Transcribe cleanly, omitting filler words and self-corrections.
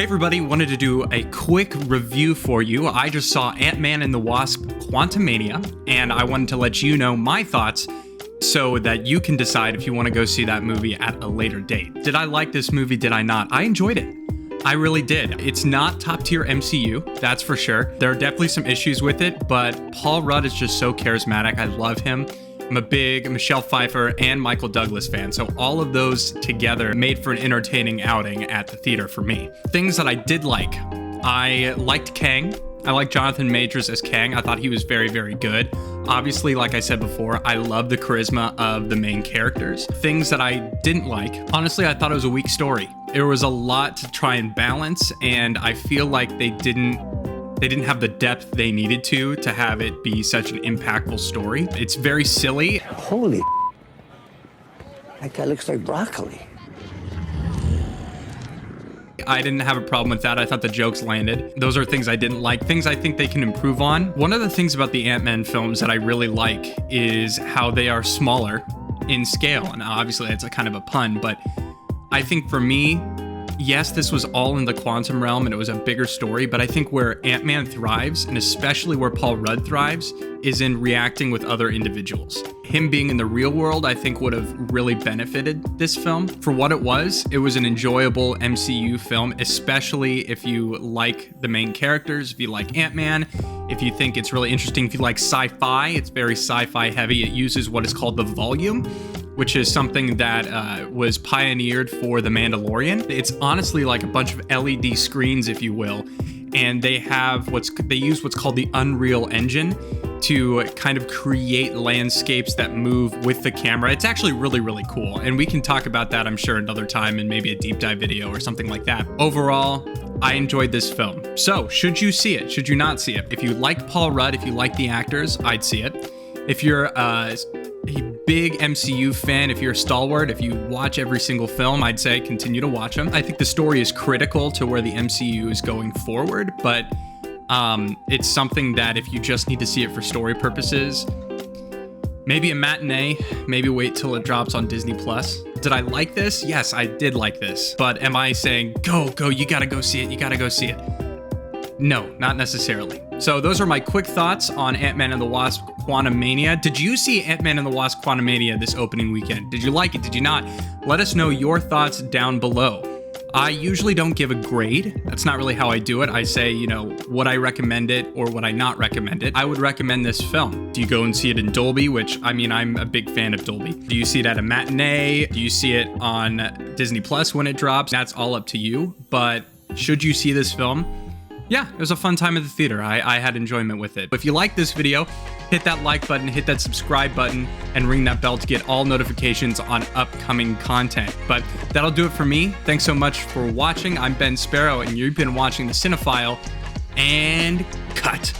everybody, wanted to do a quick review for you. I just saw Ant-Man and the Wasp: Quantumania, and I wanted to let you know my thoughts so that you can decide if you want to go see that movie at a later date. Did I like this movie? Did I not? I enjoyed it. I really did. It's not top tier MCU, that's for sure. There are definitely some issues with it, but Paul Rudd is just so charismatic. I love him. I'm a big Michelle Pfeiffer and Michael Douglas fan, so all of those together made for an entertaining outing at the theater for me. Things that I did like. I liked Kang. I liked Jonathan Majors as Kang. I thought he was very, very good. Obviously, like I said before, I love the charisma of the main characters. Things that I didn't like. Honestly, I thought it was a weak story. There was a lot to try and balance, and I feel like they didn't have the depth they needed to have it be such an impactful story. It's very silly. Holy, that guy looks like broccoli. I didn't have a problem with that. I thought the jokes landed. Those are things I didn't like. Things I think they can improve on. One of the things about the Ant-Man films that I really like is how they are smaller in scale. And obviously it's a kind of a pun, but I think for me, yes, this was all in the quantum realm and it was a bigger story, but I think where Ant-Man thrives, and especially where Paul Rudd thrives, is in reacting with other individuals. Him being in the real world, I think would have really benefited this film. For what it was an enjoyable MCU film, especially if you like the main characters, if you like Ant-Man, if you think it's really interesting, if you like sci-fi, it's very sci-fi heavy. It uses what is called the volume, which is something that was pioneered for The Mandalorian. It's honestly like a bunch of LED screens, if you will, and they use what's called the Unreal Engine to kind of create landscapes that move with the camera. It's actually really, really cool, and we can talk about that, I'm sure, another time in maybe a deep dive video or something like that. Overall, I enjoyed this film. So, should you see it? Should you not see it? If you like Paul Rudd, if you like the actors, I'd see it. If you're a big MCU fan, if you're a stalwart, if you watch every single film, I'd say continue to watch them. I think the story is critical to where the MCU is going forward, but it's something that if you just need to see it for story purposes, maybe a matinee, maybe wait till it drops on Disney+. Did I like this? Yes, I did like this. But am I saying, go, you gotta go see it, you gotta go see it? No, not necessarily. So those are my quick thoughts on Ant-Man and the Wasp: Quantumania. Did you see Ant-Man and the Wasp: Quantumania this opening weekend? Did you like it? Did you not? Let us know your thoughts down below. I usually don't give a grade. That's not really how I do it. I say, would I recommend it or would I not recommend it? I would recommend this film. Do you go and see it in Dolby? Which, I'm a big fan of Dolby. Do you see it at a matinee? Do you see it on Disney Plus when it drops? That's all up to you. But should you see this film? Yeah, it was a fun time at the theater. I had enjoyment with it. If you like this video, hit that like button, hit that subscribe button, and ring that bell to get all notifications on upcoming content. But that'll do it for me. Thanks so much for watching. I'm Ben Sparrow, and you've been watching the Cinefile, and cut.